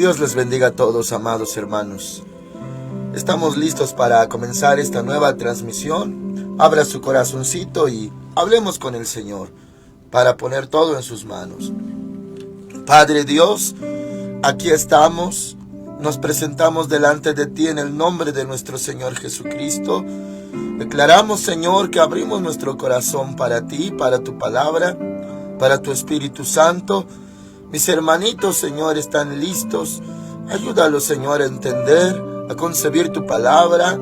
Dios les bendiga a todos, amados hermanos. Estamos listos para comenzar esta nueva transmisión. Abra su corazoncito y hablemos con el Señor para poner todo en sus manos. Padre Dios, aquí estamos. Nos presentamos delante de ti en el nombre de nuestro Señor Jesucristo. Declaramos, Señor, que abrimos nuestro corazón para ti, para tu palabra, para tu Espíritu Santo. Mis hermanitos, Señor, están listos. Ayúdalos, Señor, a entender, a concebir tu palabra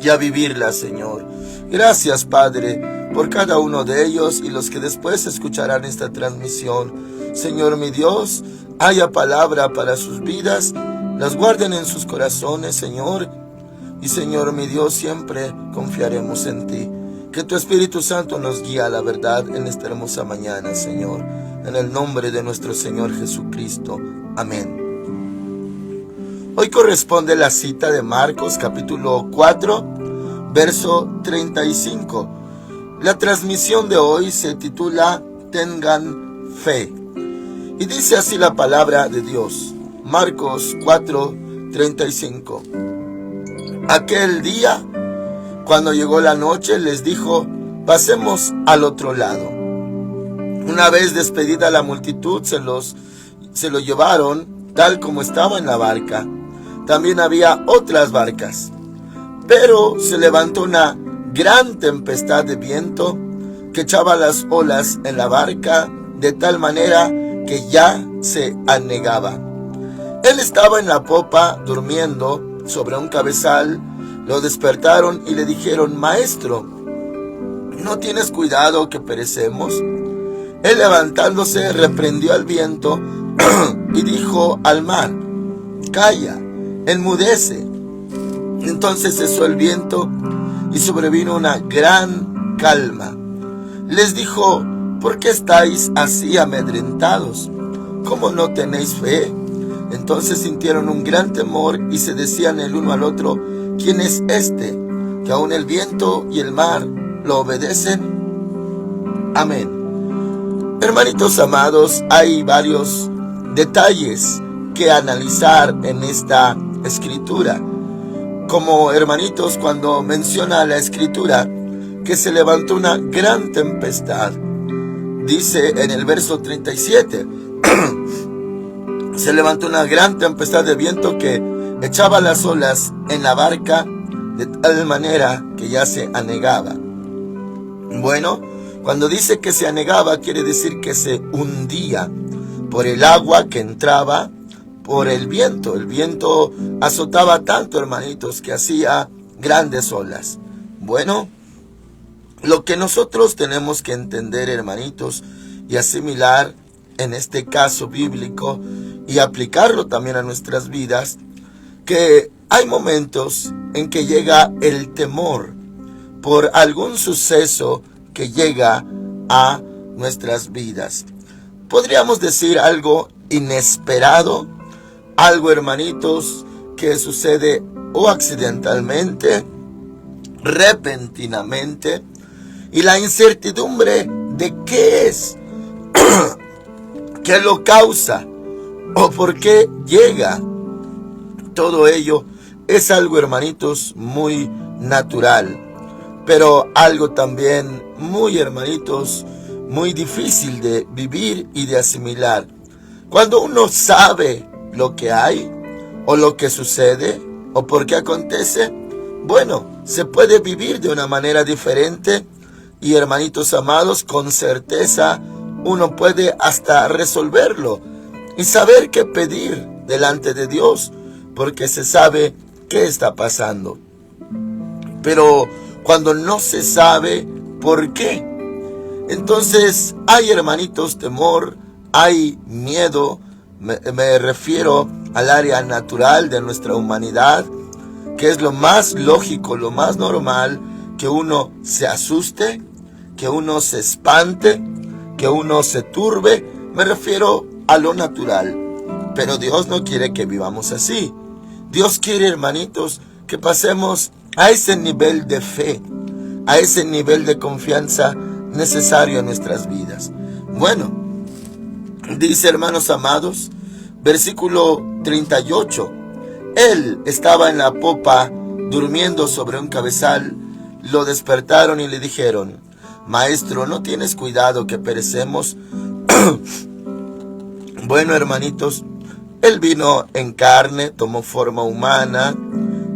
y a vivirla, Señor. Gracias, Padre, por cada uno de ellos y los que después escucharán esta transmisión. Señor, mi Dios, haya palabra para sus vidas, las guarden en sus corazones, Señor. Y, Señor, mi Dios, siempre confiaremos en ti. Que tu Espíritu Santo nos guíe a la verdad en esta hermosa mañana, Señor. En el nombre de nuestro Señor Jesucristo. Amén. Hoy corresponde la cita de Marcos, capítulo 4, verso 35. La transmisión de hoy se titula Tengan fe. Y dice así la palabra de Dios. Marcos 4, 35. Aquel día, cuando llegó la noche, les dijo: pasemos al otro lado. Una vez despedida la multitud, se lo llevaron tal como estaba en la barca. También había otras barcas. Pero se levantó una gran tempestad de viento que echaba las olas en la barca de tal manera que ya se anegaba. Él estaba en la popa durmiendo sobre un cabezal. Lo despertaron y le dijeron: Maestro, ¿no tienes cuidado que perecemos? Él, levantándose, reprendió al viento y dijo al mar: Calla, enmudece. Entonces cesó el viento y sobrevino una gran calma. Les dijo: ¿por qué estáis así amedrentados? ¿Cómo no tenéis fe? Entonces sintieron un gran temor y se decían el uno al otro: ¿quién es este, que aun el viento y el mar lo obedecen? Amén. Hermanitos amados, hay varios detalles que analizar en esta escritura. Como, hermanitos, cuando menciona la escritura que se levantó una gran tempestad, dice en el verso 37, se levantó una gran tempestad de viento que echaba las olas en la barca de tal manera que ya se anegaba. Bueno, cuando dice que se anegaba, quiere decir que se hundía por el agua que entraba por el viento. El viento azotaba tanto, hermanitos, que hacía grandes olas. Bueno, lo que nosotros tenemos que entender, hermanitos, y asimilar en este caso bíblico y aplicarlo también a nuestras vidas, que hay momentos en que llega el temor por algún suceso que llega a nuestras vidas. Podríamos decir algo inesperado, algo, hermanitos, que sucede o accidentalmente, repentinamente, y la incertidumbre de qué es, qué lo causa o por qué llega. Todo ello es algo, hermanitos, muy natural, pero algo también muy, hermanitos, muy difícil de vivir y de asimilar. Cuando uno sabe lo que hay, o lo que sucede, o por qué acontece, bueno, se puede vivir de una manera diferente y, hermanitos amados, con certeza uno puede hasta resolverlo y saber qué pedir delante de Dios, porque se sabe qué está pasando. Pero cuando no se sabe por qué, entonces hay, hermanitos, temor, hay miedo. Me refiero al área natural de nuestra humanidad, que es lo más lógico, lo más normal, que uno se asuste, que uno se espante, que uno se turbe. Me refiero a lo natural. Pero Dios no quiere que vivamos así. Dios quiere, hermanitos, que pasemos a ese nivel de fe, a ese nivel de confianza necesario en nuestras vidas. Bueno, dice, hermanos amados, Versículo 38. Él estaba en la popa, durmiendo sobre un cabezal. Lo despertaron y le dijeron: Maestro, ¿no tienes cuidado que perecemos? Bueno, hermanitos, Él vino en carne, tomó forma humana.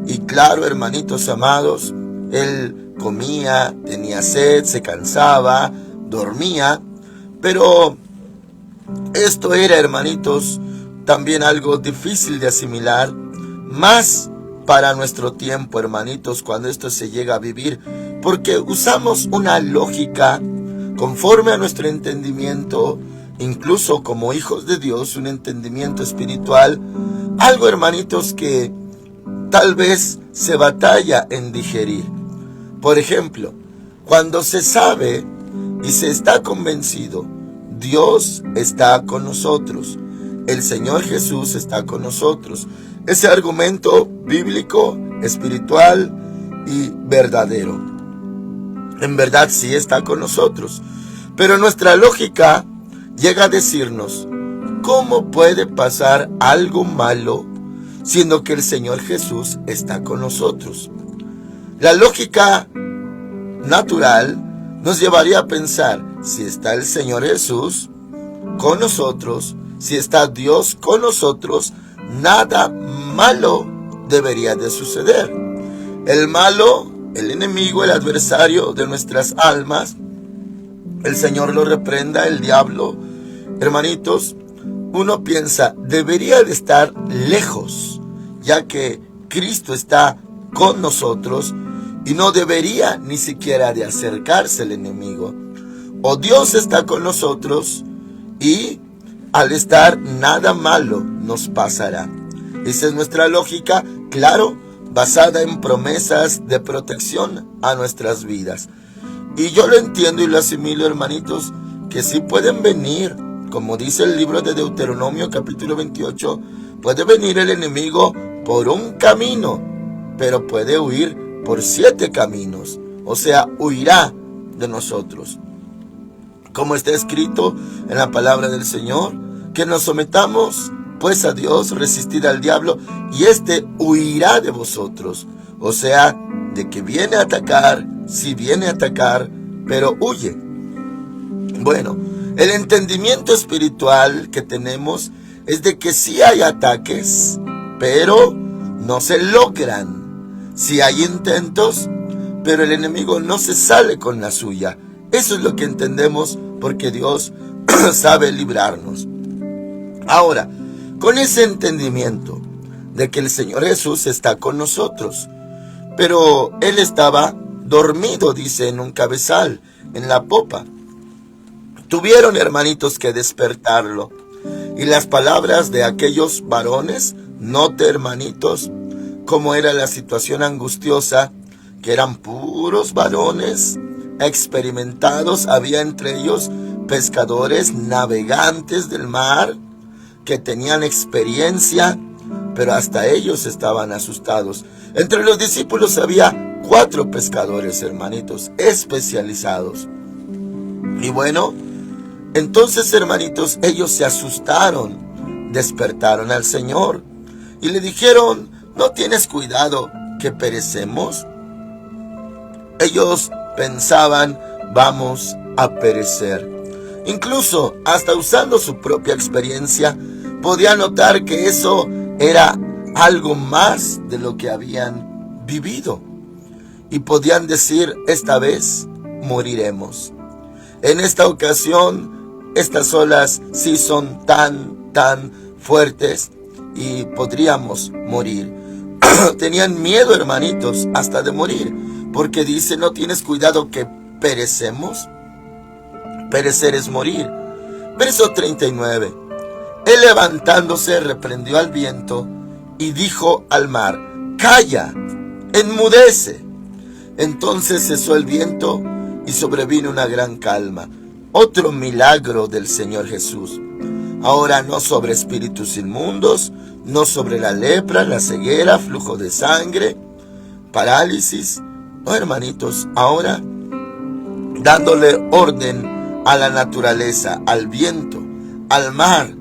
Y claro, hermanitos amados, Él comía, tenía sed, se cansaba, dormía. Pero esto era, hermanitos, también algo difícil de asimilar, más para nuestro tiempo, hermanitos, cuando esto se llega a vivir, porque usamos una lógica conforme a nuestro entendimiento, incluso como hijos de Dios, un entendimiento espiritual, algo, hermanitos, que tal vez se batalla en digerir. Por ejemplo, cuando se sabe y se está convencido, Dios está con nosotros, el Señor Jesús está con nosotros. Ese argumento bíblico, espiritual y verdadero. En verdad sí está con nosotros. Pero nuestra lógica llega a decirnos: ¿cómo puede pasar algo malo siendo que el Señor Jesús está con nosotros? La lógica natural nos llevaría a pensar: si está el Señor Jesús con nosotros, si está Dios con nosotros, nada malo debería de suceder. El malo, el enemigo, el adversario de nuestras almas, el Señor lo reprenda, el diablo, hermanitos, uno piensa, debería de estar lejos, ya que Cristo está con nosotros y no debería ni siquiera de acercarse el enemigo. O Dios está con nosotros y al estar nada malo nos pasará. Esa es nuestra lógica, claro, basada en promesas de protección a nuestras vidas. Y yo lo entiendo y lo asimilo, hermanitos, que sí pueden venir, como dice el libro de Deuteronomio capítulo 28, puede venir el enemigo por un camino, pero puede huir por 7 caminos, o sea, huirá de nosotros. Como está escrito en la palabra del Señor, que nos sometamos pues a Dios, resistid al diablo, y éste huirá de vosotros. O sea, de que viene a atacar, sí viene a atacar, pero huye. Bueno, el entendimiento espiritual que tenemos es de que sí hay ataques, pero no se logran. Sí hay intentos, pero el enemigo no se sale con la suya. Eso es lo que entendemos, porque Dios sabe librarnos. Ahora, con ese entendimiento de que el Señor Jesús está con nosotros, pero Él estaba dormido, dice, en un cabezal, en la popa. Tuvieron, hermanitos, que despertarlo. Y las palabras de aquellos varones, note, hermanitos, cómo era la situación angustiosa, que eran puros varones experimentados, había entre ellos pescadores, navegantes del mar, que tenían experiencia, pero hasta ellos estaban asustados. Entre los discípulos había 4 pescadores, hermanitos, especializados. Y bueno, entonces, hermanitos, ellos se asustaron, despertaron al Señor y le dijeron: ¿no tienes cuidado que perecemos? Ellos pensaban: vamos a perecer. Incluso, hasta usando su propia experiencia, podía notar que eso era algo más de lo que habían vivido. Y podían decir: esta vez moriremos. En esta ocasión, estas olas sí son tan fuertes y podríamos morir. Tenían miedo, hermanitos, hasta de morir, porque dice: ¿no tienes cuidado que perecemos? Perecer es morir. Verso 39. Él, levantándose, reprendió al viento y dijo al mar: calla, enmudece. Entonces cesó el viento y sobrevino una gran calma. Otro milagro del Señor Jesús. Ahora no sobre espíritus inmundos, no sobre la lepra, la ceguera, flujo de sangre, parálisis. No, hermanitos, ahora dándole orden a la naturaleza, al viento, al mar,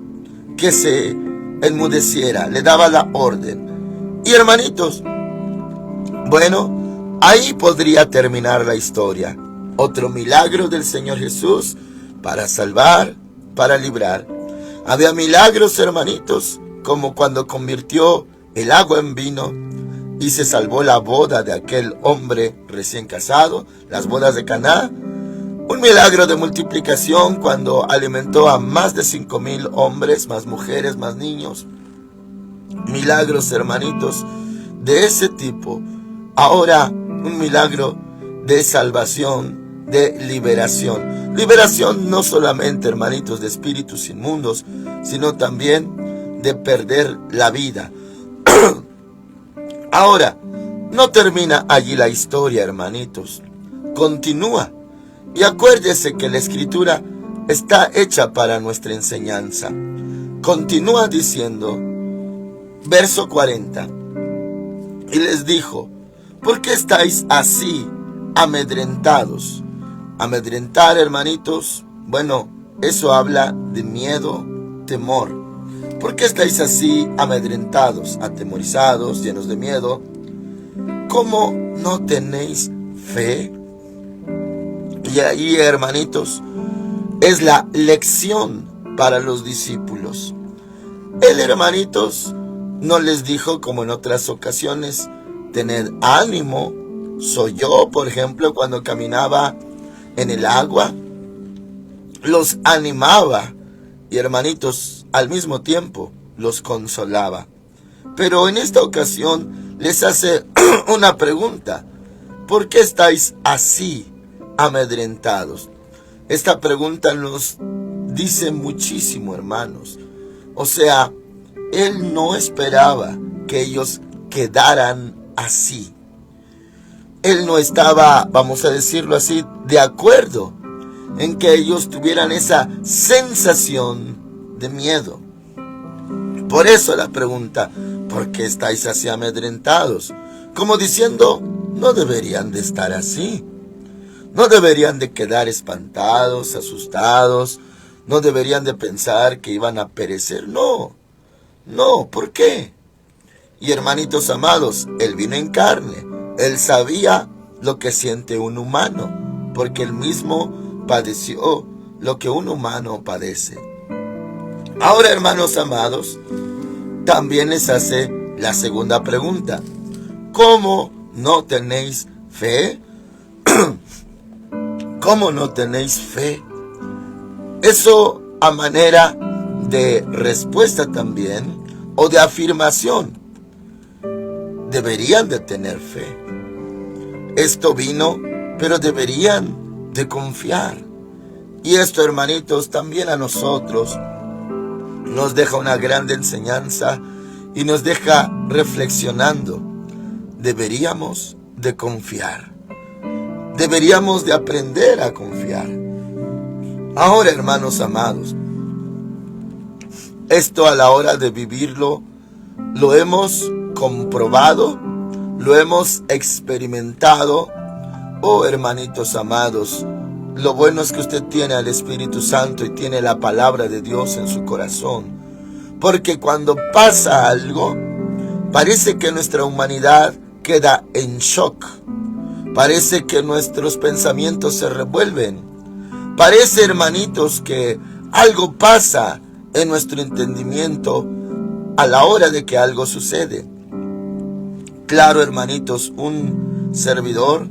que se enmudeciera, le daba la orden. Y hermanitos, bueno, ahí podría terminar la historia. Otro milagro del Señor Jesús para salvar, para librar. Había milagros, hermanitos, como cuando convirtió el agua en vino y se salvó la boda de aquel hombre recién casado, las bodas de Caná. Un milagro de multiplicación cuando alimentó a más de 5,000 hombres, más mujeres, más niños. Milagros, hermanitos, de ese tipo. Ahora, un milagro de salvación, de liberación. Liberación no solamente, hermanitos, de espíritus inmundos, sino también de perder la vida. Ahora, no termina allí la historia, hermanitos. Continúa. Y acuérdese que la Escritura está hecha para nuestra enseñanza. Continúa diciendo, verso 40. Y les dijo, ¿por qué estáis así amedrentados? Amedrentar, hermanitos, bueno, eso habla de miedo, temor. ¿Por qué estáis así amedrentados, atemorizados, llenos de miedo? ¿Cómo no tenéis fe? Y ahí, hermanitos, es la lección para los discípulos. Él, hermanitos, no les dijo como en otras ocasiones, tened ánimo. Soy yo, por ejemplo, cuando caminaba en el agua, los animaba y, hermanitos, al mismo tiempo los consolaba. Pero en esta ocasión les hace una pregunta. ¿Por qué estáis así amedrentados? Esta pregunta nos dice muchísimo, hermanos. O sea, Él no esperaba que ellos quedaran así. Él no estaba, vamos a decirlo así, de acuerdo en que ellos tuvieran esa sensación de miedo. Por eso la pregunta, ¿por qué estáis así amedrentados? Como diciendo, no deberían de estar así. No deberían de quedar espantados, asustados. No deberían de pensar que iban a perecer. No, ¿por qué? Y hermanitos amados, Él vino en carne. Él sabía lo que siente un humano, porque Él mismo padeció lo que un humano padece. Ahora, hermanos amados, también les hace la segunda pregunta. ¿Cómo no tenéis fe? ¿Cómo no tenéis fe? Eso a manera de respuesta también, o de afirmación. Deberían de tener fe. Esto vino, pero deberían de confiar. Y esto, hermanitos, también a nosotros nos deja una grande enseñanza y nos deja reflexionando. Deberíamos de confiar. Deberíamos de aprender a confiar. Ahora, hermanos amados, esto a la hora de vivirlo, lo hemos comprobado, lo hemos experimentado. Oh, hermanitos amados, lo bueno es que usted tiene al Espíritu Santo y tiene la palabra de Dios en su corazón. Porque cuando pasa algo, parece que nuestra humanidad queda en shock. Parece que nuestros pensamientos se revuelven. Parece, hermanitos, que algo pasa en nuestro entendimiento a la hora de que algo sucede. Claro, hermanitos, un servidor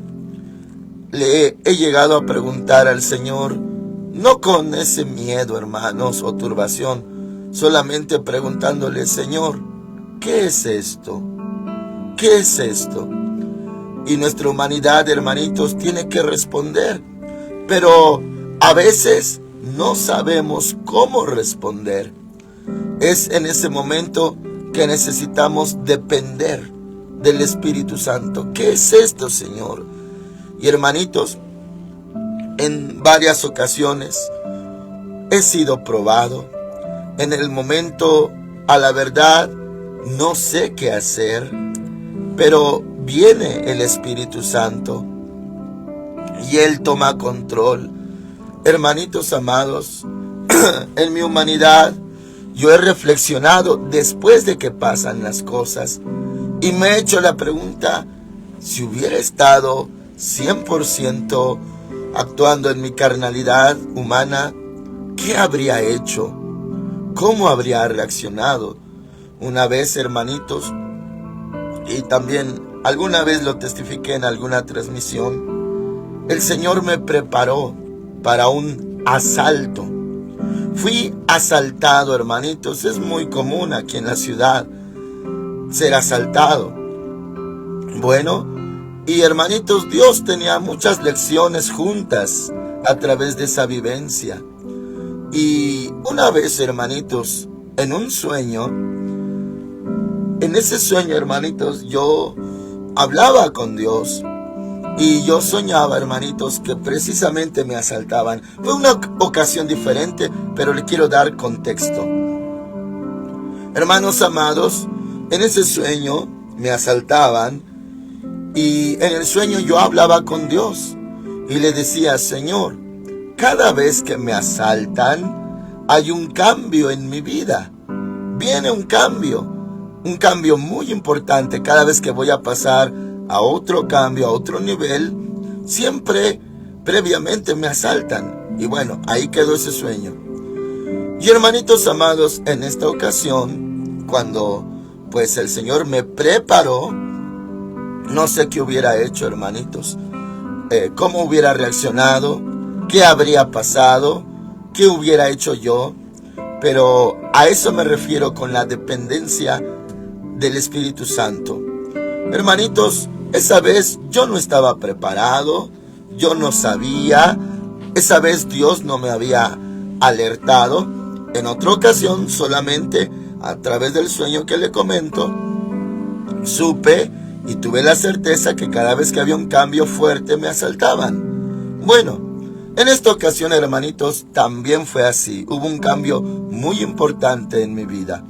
le he llegado a preguntar al Señor, no con ese miedo, hermanos, o turbación, solamente preguntándole, Señor, ¿qué es esto? ¿Qué es esto? Y nuestra humanidad, hermanitos, tiene que responder, pero a veces no sabemos cómo responder. Es en ese momento que necesitamos depender del Espíritu Santo. ¿Qué es esto, Señor? Y hermanitos, en varias ocasiones he sido probado. En el momento, a la verdad, no sé qué hacer, pero viene el Espíritu Santo y Él toma control. Hermanitos amados, en mi humanidad yo he reflexionado después de que pasan las cosas y me he hecho la pregunta, si hubiera estado 100% actuando en mi carnalidad humana, ¿qué habría hecho? ¿Cómo habría reaccionado? Una vez, hermanitos, y también alguna vez lo testifiqué en alguna transmisión, el Señor me preparó para un asalto. Fui asaltado, hermanitos. Es muy común aquí en la ciudad ser asaltado. Bueno, y hermanitos, Dios tenía muchas lecciones juntas a través de esa vivencia. Y una vez, hermanitos, en un sueño, en ese sueño, hermanitos, yo hablaba con Dios y yo soñaba, hermanitos, que precisamente me asaltaban. Fue una ocasión diferente, pero le quiero dar contexto. Hermanos amados, en ese sueño me asaltaban y en el sueño yo hablaba con Dios y le decía, Señor, cada vez que me asaltan hay un cambio en mi vida. Viene un cambio muy importante. Cada vez que voy a pasar a otro cambio, a otro nivel, siempre previamente me asaltan. Y bueno, ahí quedó ese sueño. Y hermanitos amados, en esta ocasión, cuando pues el Señor me preparó, no sé qué hubiera hecho, hermanitos, cómo hubiera reaccionado, qué habría pasado, qué hubiera hecho yo, pero a eso me refiero con la dependencia del Espíritu Santo. Hermanitos, esa vez yo no estaba preparado, yo no sabía, esa vez Dios no me había alertado. En otra ocasión, solamente a través del sueño que le comento, supe y tuve la certeza que cada vez que había un cambio fuerte me asaltaban. Bueno, en esta ocasión, hermanitos, también fue así. Hubo un cambio muy importante en mi vida.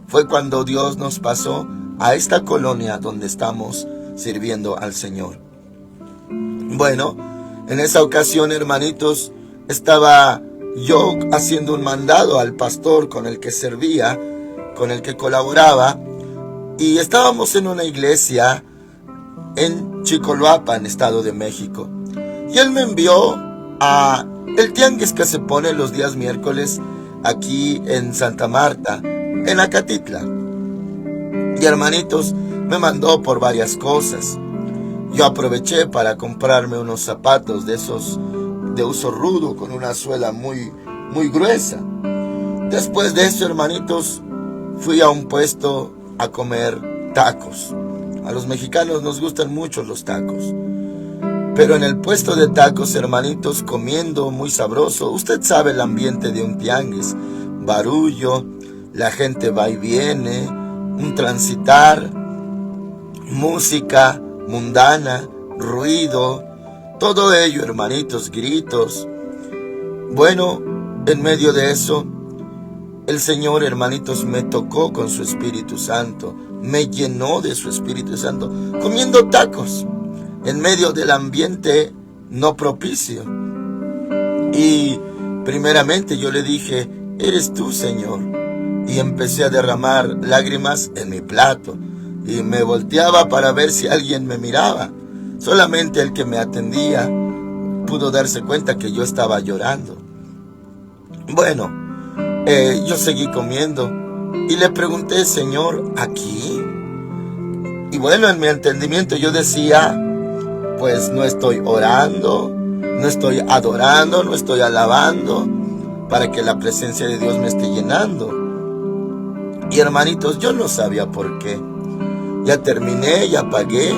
Fue cuando Dios nos pasó a esta colonia donde estamos sirviendo al Señor. Bueno, en esa ocasión, hermanitos, estaba yo haciendo un mandado al pastor con el que servía, con el que colaboraba, y estábamos en una iglesia en Chicoloapan, Estado de México. Y él me envió a el tianguis que se pone los días miércoles aquí en Santa Marta, en Acatitla. Y hermanitos, me mandó por varias cosas. Yo aproveché para comprarme unos zapatos de esos de uso rudo con una suela muy gruesa. Después de eso, hermanitos, fui a un puesto a comer tacos. A los mexicanos nos gustan mucho los tacos. Pero en el puesto de tacos, hermanitos, comiendo muy sabroso, usted sabe el ambiente de un tianguis, barullo, la gente va y viene, un transitar, música mundana, ruido, todo ello, hermanitos, gritos. Bueno, en medio de eso, el Señor, hermanitos, me tocó con su Espíritu Santo, me llenó de su Espíritu Santo, comiendo tacos, en medio del ambiente no propicio. Y primeramente yo le dije, eres tú, Señor. Y empecé a derramar lágrimas en mi plato. Y me volteaba para ver si alguien me miraba. Solamente el que me atendía pudo darse cuenta que yo estaba llorando. Bueno, yo seguí comiendo. Y le pregunté, Señor, ¿aquí? Y bueno, en mi entendimiento yo decía, pues no estoy orando, no estoy adorando, no estoy alabando para que la presencia de Dios me esté llenando. Y hermanitos, yo no sabía por qué. Ya terminé, ya pagué.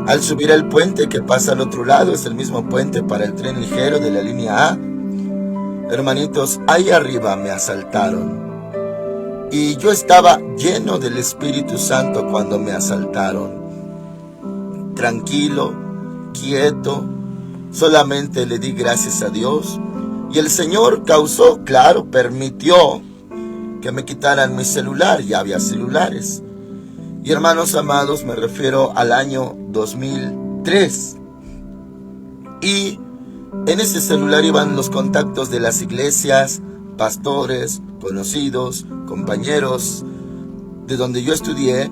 Al subir el puente que pasa al otro lado, es el mismo puente para el tren ligero de la línea A. Hermanitos, ahí arriba me asaltaron. Y yo estaba lleno del Espíritu Santo cuando me asaltaron. Tranquilo, quieto, solamente le di gracias a Dios. Y el Señor causó, claro, permitió que me quitaran mi celular. Ya había celulares. Y hermanos amados, me refiero al año 2003. Y en ese celular iban los contactos de las iglesias, pastores, conocidos, compañeros de donde yo estudié.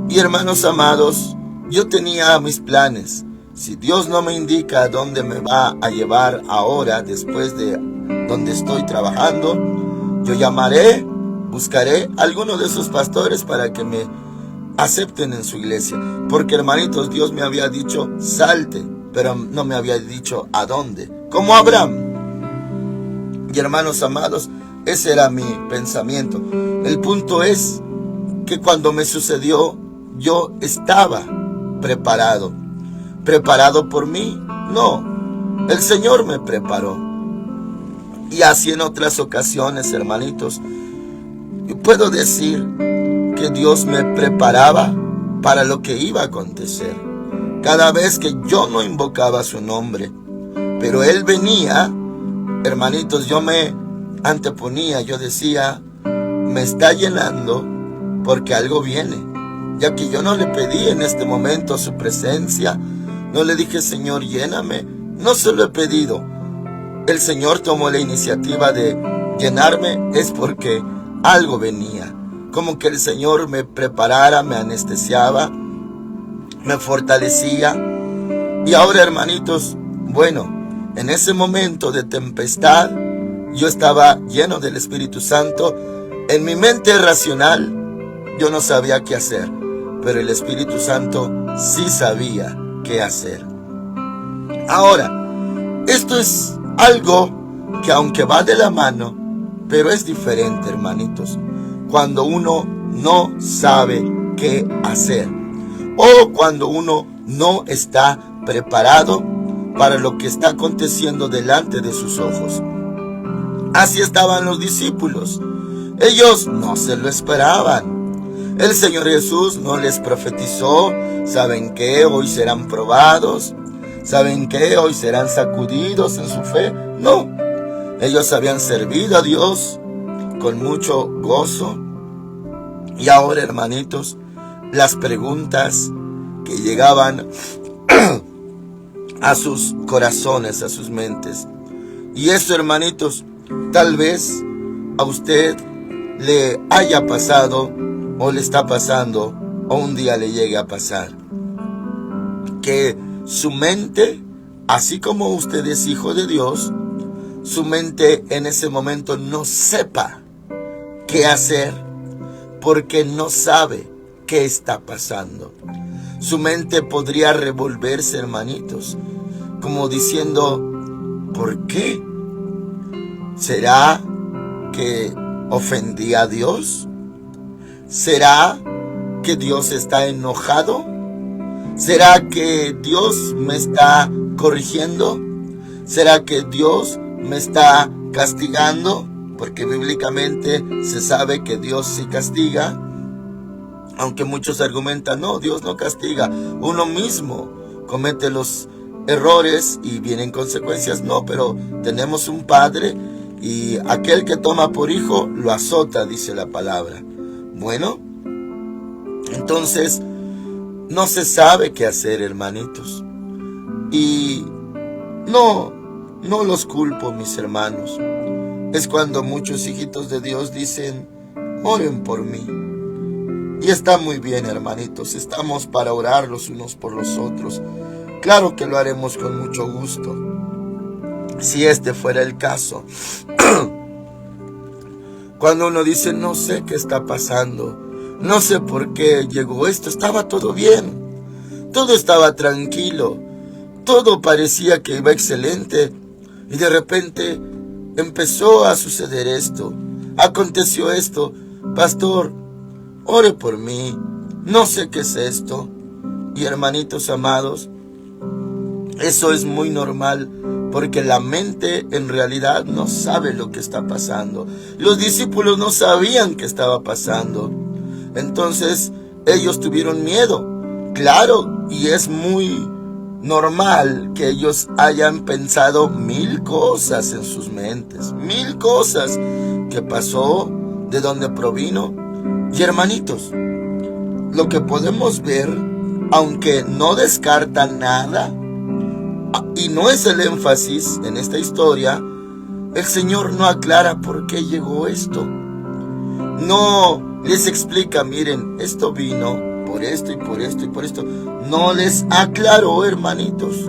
Y hermanos amados, yo tenía mis planes. Si Dios no me indica a dónde me va a llevar ahora, después de donde estoy trabajando, yo llamaré, buscaré a alguno de esos pastores para que me acepten en su iglesia. Porque hermanitos, Dios me había dicho, salte, pero no me había dicho a dónde. Como Abraham. Y hermanos amados, ese era mi pensamiento. El punto es que cuando me sucedió, yo estaba preparado. ¿Preparado por mí? No, el Señor me preparó. Y así en otras ocasiones, hermanitos, yo puedo decir que Dios me preparaba para lo que iba a acontecer. Cada vez que yo no invocaba su nombre, pero Él venía, hermanitos, yo me anteponía, yo decía, me está llenando porque algo viene. Ya que yo no le pedí en este momento su presencia, no le dije, Señor, lléname. No se lo he pedido. El Señor tomó la iniciativa de llenarme, es porque algo venía. Como que el Señor me preparara, me anestesiaba, me fortalecía. Y ahora, hermanitos, bueno, en ese momento de tempestad, yo estaba lleno del Espíritu Santo. En mi mente racional, yo no sabía qué hacer, pero el Espíritu Santo sí sabía qué hacer. Ahora, esto es algo que aunque va de la mano, pero es diferente, hermanitos, cuando uno no sabe qué hacer o cuando uno no está preparado para lo que está aconteciendo delante de sus ojos. Así estaban los discípulos. Ellos no se lo esperaban. El Señor Jesús no les profetizó, ¿saben qué? Hoy serán probados, ¿saben qué? Hoy serán sacudidos en su fe. No, ellos habían servido a Dios con mucho gozo. Y ahora, hermanitos, las preguntas que llegaban a sus corazones, a sus mentes. Y eso, hermanitos, tal vez a usted le haya pasado o le está pasando, o un día le llegue a pasar, que su mente, así como usted es hijo de Dios, su mente en ese momento no sepa qué hacer, porque no sabe qué está pasando. Su mente podría revolverse, hermanitos, como diciendo, ¿por qué? ¿Será que ofendí a Dios? ¿Será que Dios está enojado? ¿Será que Dios me está corrigiendo? ¿Será que Dios me está castigando? Porque bíblicamente se sabe que Dios sí castiga. Aunque muchos argumentan, no, Dios no castiga. Uno mismo comete los errores y vienen consecuencias. No, pero tenemos un Padre y aquel que toma por hijo lo azota, dice la palabra. Bueno, entonces no se sabe qué hacer, hermanitos. Y no los culpo, mis hermanos. Es cuando muchos hijitos de Dios dicen, oren por mí. Y está muy bien, hermanitos, estamos para orar los unos por los otros. Claro que lo haremos con mucho gusto, si este fuera el caso. Cuando uno dice, no sé qué está pasando, no sé por qué llegó esto, estaba todo bien, todo estaba tranquilo, todo parecía que iba excelente, y de repente empezó a suceder esto, aconteció esto. Pastor, ore por mí, no sé qué es esto. Y hermanitos amados, eso es muy normal, porque la mente en realidad no sabe lo que está pasando. Los discípulos no sabían qué estaba pasando. Entonces ellos tuvieron miedo. Claro, y es muy normal que ellos hayan pensado 1000 cosas en sus mentes. 1000 cosas. ¿Qué pasó? ¿De dónde provino? Y hermanitos, lo que podemos ver, aunque no descarta nada, y no es el énfasis en esta historia, el Señor no aclara por qué llegó esto. No les explica, miren, esto vino por esto y por esto y por esto. No les aclaró, hermanitos.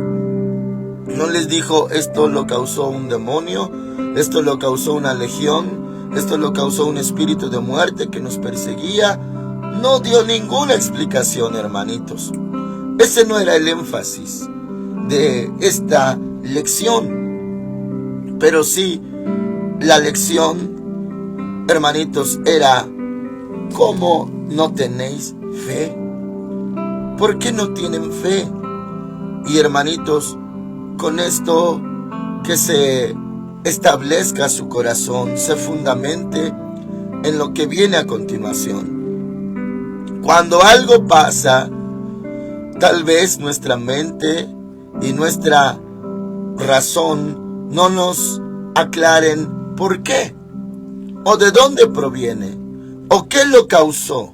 No les dijo, esto lo causó un demonio, esto lo causó una legión, esto lo causó un espíritu de muerte que nos perseguía. No dio ninguna explicación, hermanitos. Ese no era el énfasis de esta lección. Pero sí, la lección, hermanitos, era: ¿cómo no tenéis fe? ¿Por qué no tienen fe? Y hermanitos, con esto que se establezca su corazón, se fundamente en lo que viene a continuación. Cuando algo pasa, tal vez nuestra mente y nuestra razón no nos aclaren por qué, o de dónde proviene, o qué lo causó,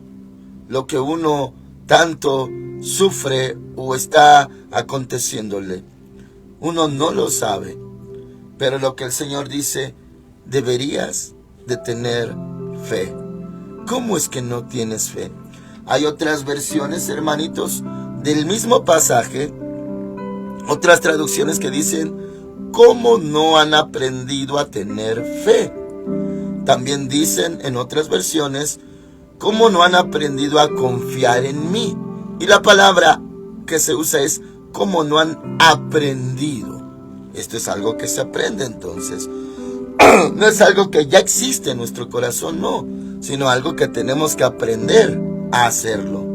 lo que uno tanto sufre o está aconteciéndole. Uno no lo sabe, pero lo que el Señor dice: deberías de tener fe. ¿Cómo es que no tienes fe? Hay otras versiones, hermanitos, del mismo pasaje, otras traducciones que dicen: ¿cómo no han aprendido a tener fe? También dicen en otras versiones: ¿cómo no han aprendido a confiar en mí? Y la palabra que se usa es: ¿cómo no han aprendido? Esto es algo que se aprende, entonces. No es algo que ya existe en nuestro corazón, no, sino algo que tenemos que aprender a hacerlo.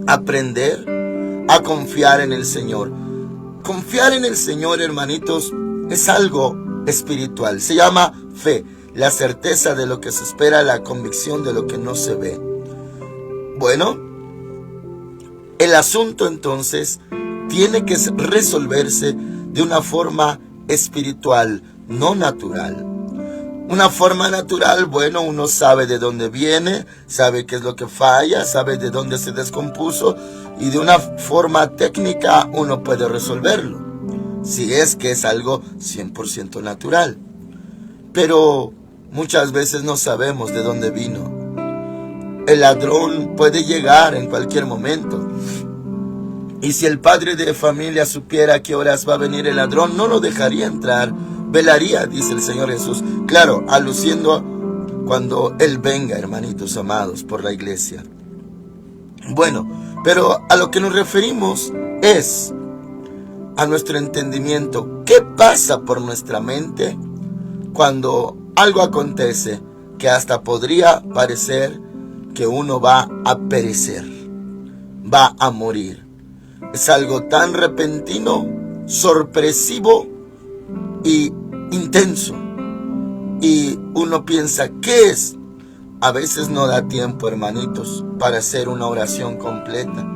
Aprender a confiar en el Señor. Confiar en el Señor, hermanitos, es algo espiritual. Se llama fe, la certeza de lo que se espera, la convicción de lo que no se ve. Bueno, el asunto entonces tiene que resolverse de una forma espiritual, no natural. Una forma natural, bueno, uno sabe de dónde viene, sabe qué es lo que falla, sabe de dónde se descompuso, y de una forma técnica uno puede resolverlo, si es que es algo 100% natural. Pero muchas veces no sabemos de dónde vino. El ladrón puede llegar en cualquier momento. Y si el padre de familia supiera a qué horas va a venir el ladrón, no lo dejaría entrar, velaría, dice el Señor Jesús. Claro, aluciendo cuando Él venga, hermanitos amados, por la iglesia. Bueno, pero a lo que nos referimos es a nuestro entendimiento. ¿Qué pasa por nuestra mente cuando algo acontece que hasta podría parecer que uno va a perecer, va a morir? Es algo tan repentino, sorpresivo y intenso. Y uno piensa, ¿qué es? A veces no da tiempo, hermanitos, para hacer una oración completa.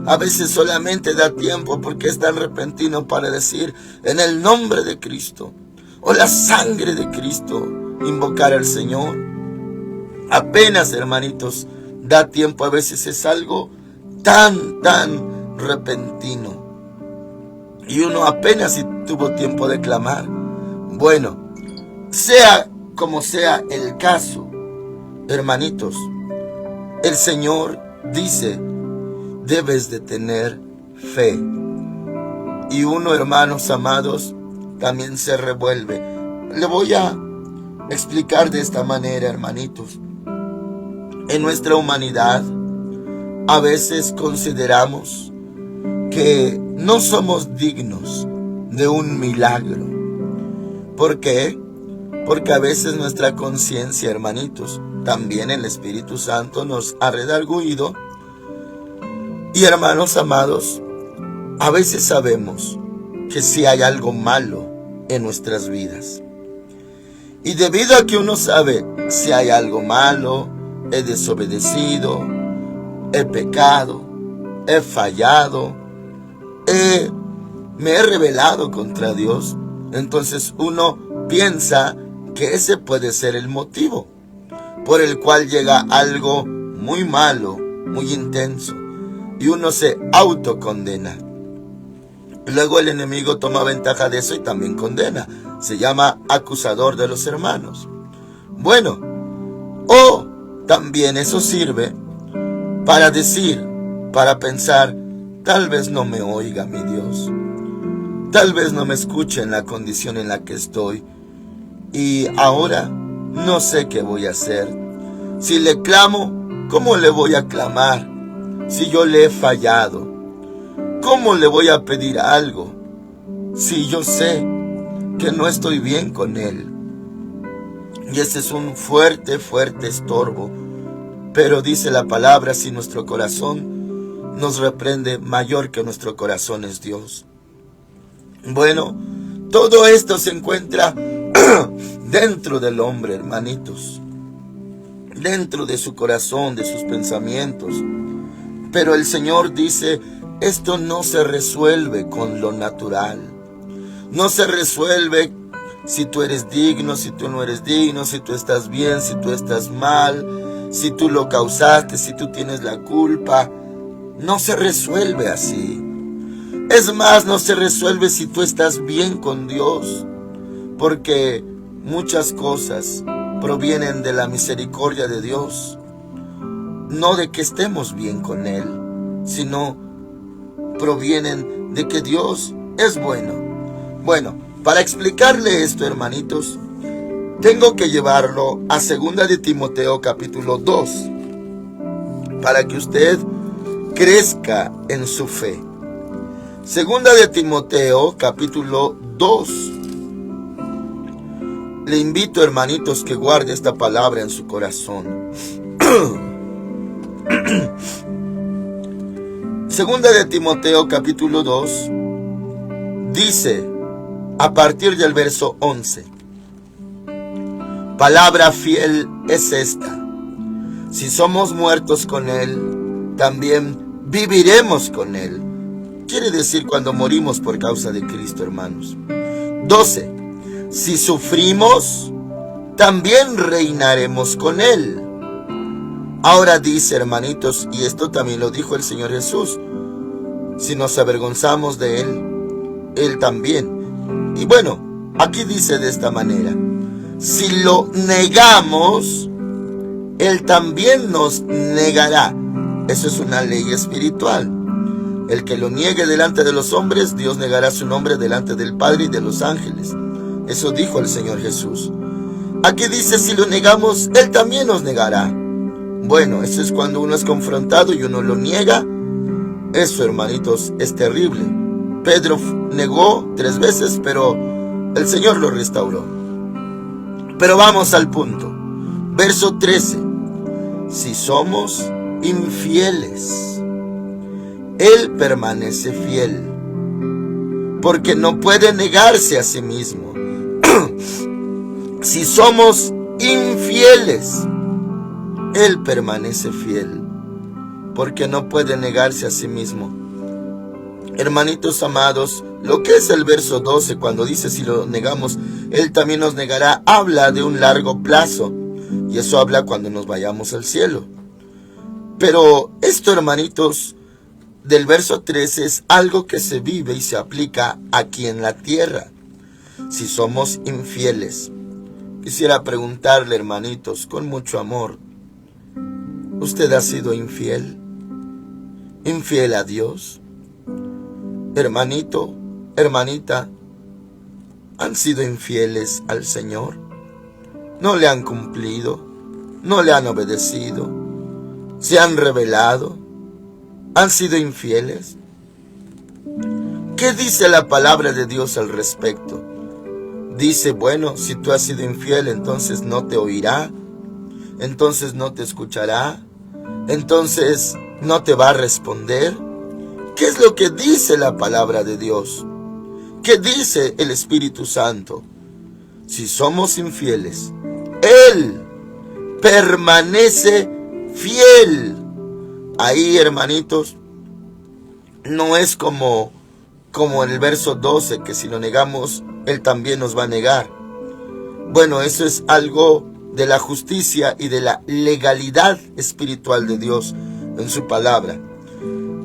A veces solamente da tiempo porque es tan repentino para decir: en el nombre de Cristo, o la sangre de Cristo, invocar al Señor. Apenas, hermanitos, da tiempo. A veces es algo tan repentino, y uno apenas si tuvo tiempo de clamar. Bueno, sea como sea el caso, hermanitos, el Señor dice: debes de tener fe. Y uno, hermanos amados, también se revuelve. Le voy a explicar de esta manera, hermanitos. En nuestra humanidad, a veces consideramos que no somos dignos de un milagro. ¿Por qué? Porque a veces nuestra conciencia, hermanitos, también el Espíritu Santo nos ha redarguido. Y hermanos amados, a veces sabemos que si hay algo malo en nuestras vidas. Y debido a que uno sabe si hay algo malo, he desobedecido, he pecado, he fallado, me he rebelado contra Dios, entonces uno piensa que ese puede ser el motivo por el cual llega algo muy malo, muy intenso, y uno se autocondena. Luego el enemigo toma ventaja de eso y también condena. Se llama acusador de los hermanos. Bueno, o también eso sirve para decir, para pensar, tal vez no me oiga mi Dios. Tal vez no me escuche en la condición en la que estoy. Y ahora no sé qué voy a hacer. Si le clamo, ¿cómo le voy a clamar? Si yo le he fallado, ¿cómo le voy a pedir algo? Si yo sé que no estoy bien con él. Y ese es un fuerte, fuerte estorbo. Pero dice la palabra, si nuestro corazón nos reprende, mayor que nuestro corazón es Dios. Bueno, todo esto se encuentra dentro del hombre, hermanitos. Dentro de su corazón, de sus pensamientos. Pero el Señor dice, esto no se resuelve con lo natural. No se resuelve si tú eres digno, si tú no eres digno, si tú estás bien, si tú estás mal, si tú lo causaste, si tú tienes la culpa. No se resuelve así. Es más, no se resuelve si tú estás bien con Dios. Porque muchas cosas provienen de la misericordia de Dios. No de que estemos bien con Él, sino provienen de que Dios es bueno. Bueno, para explicarle esto, hermanitos, tengo que llevarlo a 2 de Timoteo capítulo 2, para que usted crezca en su fe. 2 de Timoteo capítulo 2. Le invito, hermanitos, que guarde esta palabra en su corazón. 2 de Timoteo capítulo 2 dice, a partir del verso 11, palabra fiel es esta: si somos muertos con Él, también viviremos con Él. Quiere decir cuando morimos por causa de Cristo, hermanos. 12, si sufrimos, también reinaremos con Él. Ahora dice, hermanitos, y esto también lo dijo el Señor Jesús, si nos avergonzamos de Él, Él también. Y bueno, aquí dice de esta manera, si lo negamos, Él también nos negará. Eso es una ley espiritual. El que lo niegue delante de los hombres, Dios negará su nombre delante del Padre y de los ángeles. Eso dijo el Señor Jesús. Aquí dice, si lo negamos, Él también nos negará. Bueno, eso es cuando uno es confrontado y uno lo niega. Eso, hermanitos, es terrible. Pedro negó 3 veces, pero el Señor lo restauró. Pero vamos al punto. Verso 13. Si somos infieles, Él permanece fiel, porque no puede negarse a sí mismo. Si somos infieles, Él permanece fiel, porque no puede negarse a sí mismo. Hermanitos amados, lo que es el verso 12, cuando dice si lo negamos, Él también nos negará, habla de un largo plazo. Y eso habla cuando nos vayamos al cielo. Pero esto, hermanitos, del verso 13 es algo que se vive y se aplica aquí en la tierra. Si somos infieles, quisiera preguntarle, hermanitos, con mucho amor, ¿usted ha sido infiel? ¿Infiel a Dios? Hermanito, hermanita, ¿han sido infieles al Señor? ¿No le han cumplido? ¿No le han obedecido? ¿Se han rebelado? ¿Han sido infieles? ¿Qué dice la palabra de Dios al respecto? Dice, bueno, si tú has sido infiel, entonces no te oirá, entonces no te escuchará, entonces no te va a responder. ¿Qué es lo que dice la palabra de Dios? ¿Qué dice el Espíritu Santo? Si somos infieles, Él permanece fiel. Ahí, hermanitos, no es como en el verso 12, que si lo negamos, Él también nos va a negar. Bueno, eso es algo de la justicia y de la legalidad espiritual de Dios en su palabra.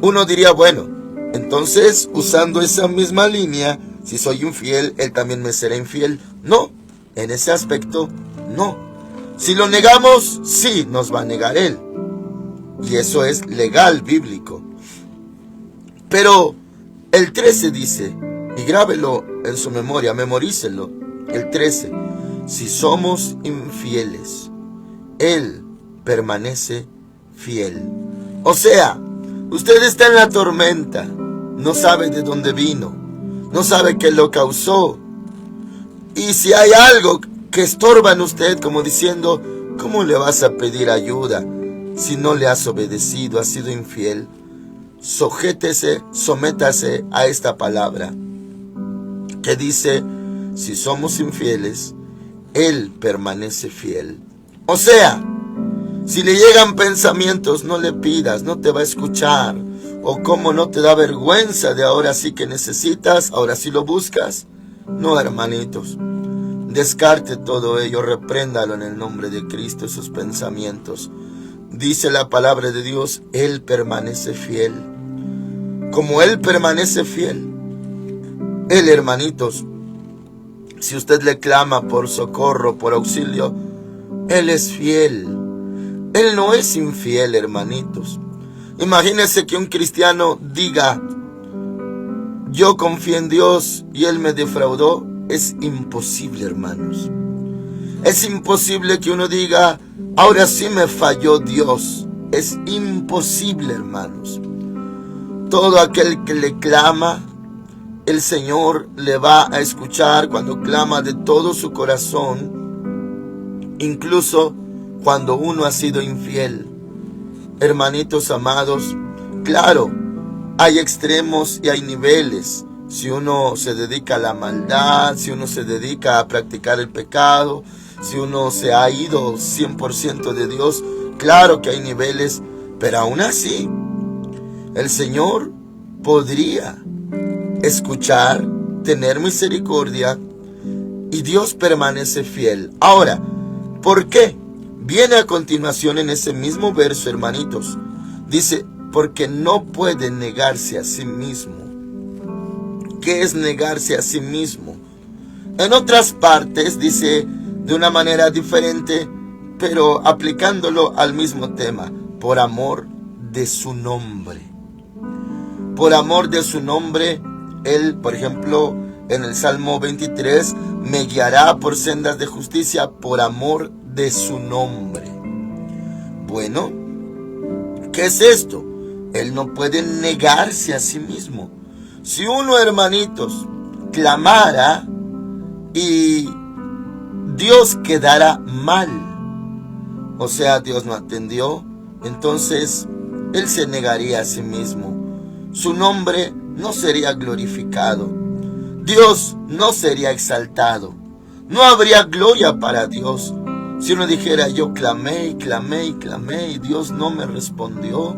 Uno diría, bueno, Entonces, usando esa misma línea, si soy infiel, Él también me será infiel. No, en ese aspecto, no. Si lo negamos, sí, nos va a negar Él. Y eso es legal, bíblico. Pero el 13 dice, y grábelo en su memoria, memorícelo. El 13, si somos infieles, Él permanece fiel. O sea, usted está en la tormenta, no sabe de dónde vino, no sabe qué lo causó. Y si hay algo que estorba en usted, como diciendo, ¿cómo le vas a pedir ayuda si no le has obedecido, has sido infiel? Sométase a esta palabra que dice, si somos infieles, Él permanece fiel. O sea, si le llegan pensamientos, no le pidas, no te va a escuchar. O cómo no te da vergüenza de ahora sí que necesitas, ahora sí lo buscas. No, hermanitos, descarte todo ello, repréndalo en el nombre de Cristo, esos pensamientos. Dice la palabra de Dios, Él permanece fiel. Como Él permanece fiel, Él, hermanitos, si usted le clama por socorro, por auxilio, Él es fiel. Él no es infiel, hermanitos. Imagínese que un cristiano diga, yo confié en Dios y Él me defraudó. Es imposible, hermanos. Es imposible que uno diga, ahora sí me falló Dios. Es imposible, hermanos. Todo aquel que le clama, el Señor le va a escuchar cuando clama de todo su corazón, incluso cuando uno ha sido infiel. Hermanitos amados, claro, hay extremos y hay niveles. Si uno se dedica a la maldad, si uno se dedica a practicar el pecado, si uno se ha ido 100% de Dios, claro que hay niveles, pero aún así, el Señor podría escuchar, tener misericordia, y Dios permanece fiel. Ahora, ¿por qué? Viene a continuación en ese mismo verso, hermanitos. Dice, porque no puede negarse a sí mismo. ¿Qué es negarse a sí mismo? En otras partes dice de una manera diferente, pero aplicándolo al mismo tema, por amor de su nombre. Por amor de su nombre, Él, por ejemplo, en el Salmo 23, me guiará por sendas de justicia por amor de su nombre. Bueno, ¿qué es esto? Él no puede negarse a sí mismo. Si uno, hermanitos, clamara y Dios quedara mal, o sea, Dios no atendió, entonces Él se negaría a sí mismo. Su nombre no sería glorificado. Dios no sería exaltado. No habría gloria para Dios. Si uno dijera, yo clamé y clamé y clamé y Dios no me respondió,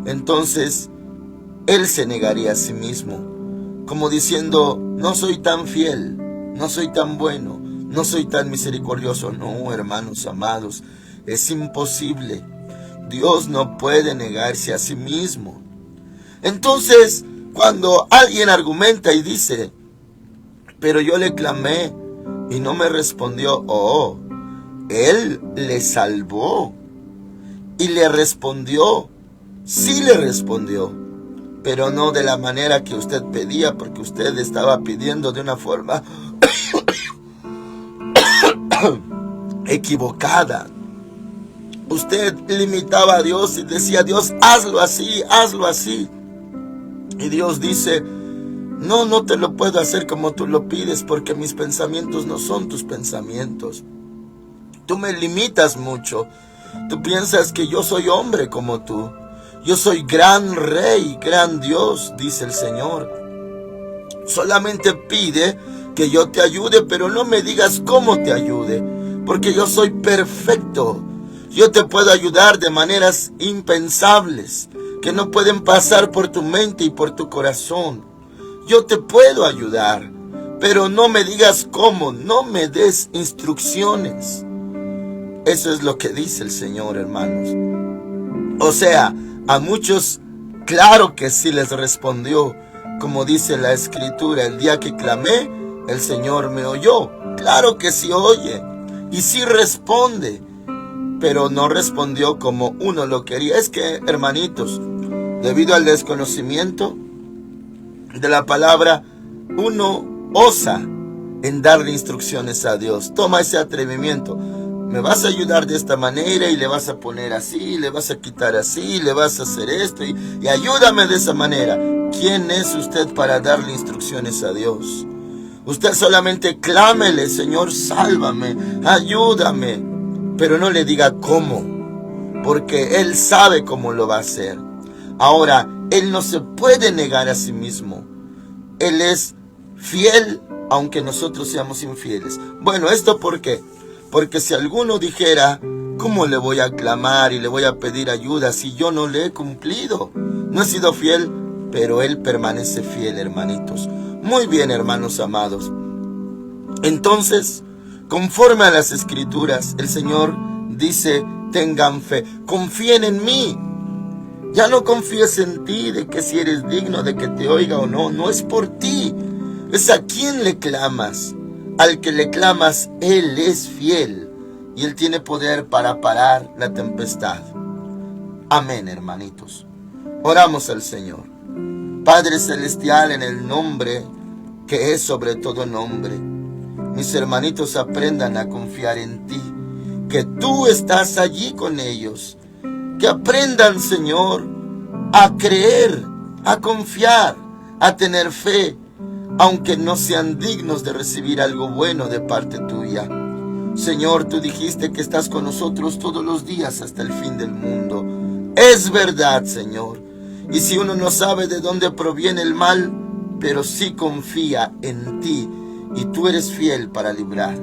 entonces Él se negaría a sí mismo, como diciendo, no soy tan fiel, no soy tan bueno, no soy tan misericordioso. No, hermanos amados, es imposible. Dios no puede negarse a sí mismo. Entonces, cuando alguien argumenta y dice, pero yo le clamé y no me respondió, Él le salvó y le respondió. Sí le respondió, pero no de la manera que usted pedía, porque usted estaba pidiendo de una forma equivocada. Usted limitaba a Dios y decía, Dios, hazlo así, hazlo así. Y Dios dice, no te lo puedo hacer como tú lo pides, porque mis pensamientos no son tus pensamientos. Tú me limitas mucho. Tú piensas que yo soy hombre como tú. Yo soy gran rey, gran Dios, dice el Señor. Solamente pide que yo te ayude, pero no me digas cómo te ayude, porque yo soy perfecto. Yo te puedo ayudar de maneras impensables, que no pueden pasar por tu mente y por tu corazón. Yo te puedo ayudar, pero no me digas cómo, no me des instrucciones. Eso es lo que dice el Señor, hermanos. O sea, a muchos Claro que sí les respondió, como dice la Escritura, el día que clamé, el Señor me oyó. Claro que sí oye, y sí responde, pero no respondió como uno lo quería. Es que, hermanitos, debido al desconocimiento de la palabra, uno osa en darle instrucciones a Dios. Toma ese atrevimiento. Me vas a ayudar de esta manera y le vas a poner así, le vas a quitar así, le vas a hacer esto y ayúdame de esa manera. ¿Quién es usted para darle instrucciones a Dios? Usted solamente clámele: Señor, sálvame, ayúdame. Pero no le diga cómo, porque Él sabe cómo lo va a hacer. Ahora, Él no se puede negar a sí mismo. Él es fiel, aunque nosotros seamos infieles. Bueno, ¿esto por qué? Porque si alguno dijera: ¿cómo le voy a clamar y le voy a pedir ayuda si yo no le he cumplido? No he sido fiel, pero Él permanece fiel, hermanitos. Muy bien, hermanos amados. Entonces, conforme a las Escrituras, el Señor dice: tengan fe, confíen en mí. Ya no confíes en ti, de que si eres digno de que te oiga o no. No es por ti, es a quien le clamas. Al que le clamas, Él es fiel y Él tiene poder para parar la tempestad. Amén, hermanitos. Oramos al Señor. Padre Celestial, en el nombre que es sobre todo nombre, mis hermanitos aprendan a confiar en ti, que tú estás allí con ellos. Que aprendan, Señor, a creer, a confiar, a tener fe, aunque no sean dignos de recibir algo bueno de parte tuya. Señor, tú dijiste que estás con nosotros todos los días hasta el fin del mundo. Es verdad, Señor. Y si uno no sabe de dónde proviene el mal, pero sí confía en ti, y tú eres fiel para librar.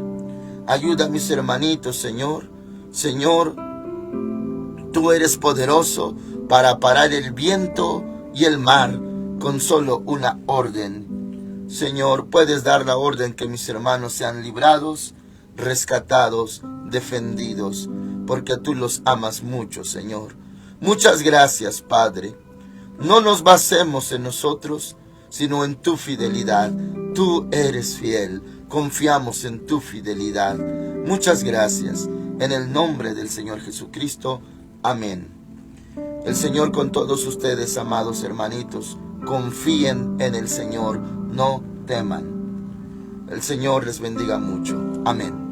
Ayuda a mis hermanitos, Señor. Señor, tú eres poderoso para parar el viento y el mar con solo una orden. Señor, puedes dar la orden que mis hermanos sean librados, rescatados, defendidos, porque tú los amas mucho, Señor. Muchas gracias, Padre. No nos basemos en nosotros, sino en tu fidelidad. Tú eres fiel. Confiamos en tu fidelidad. Muchas gracias. En el nombre del Señor Jesucristo. Amén. El Señor con todos ustedes, amados hermanitos. Confíen en el Señor. No teman. El Señor les bendiga mucho. Amén.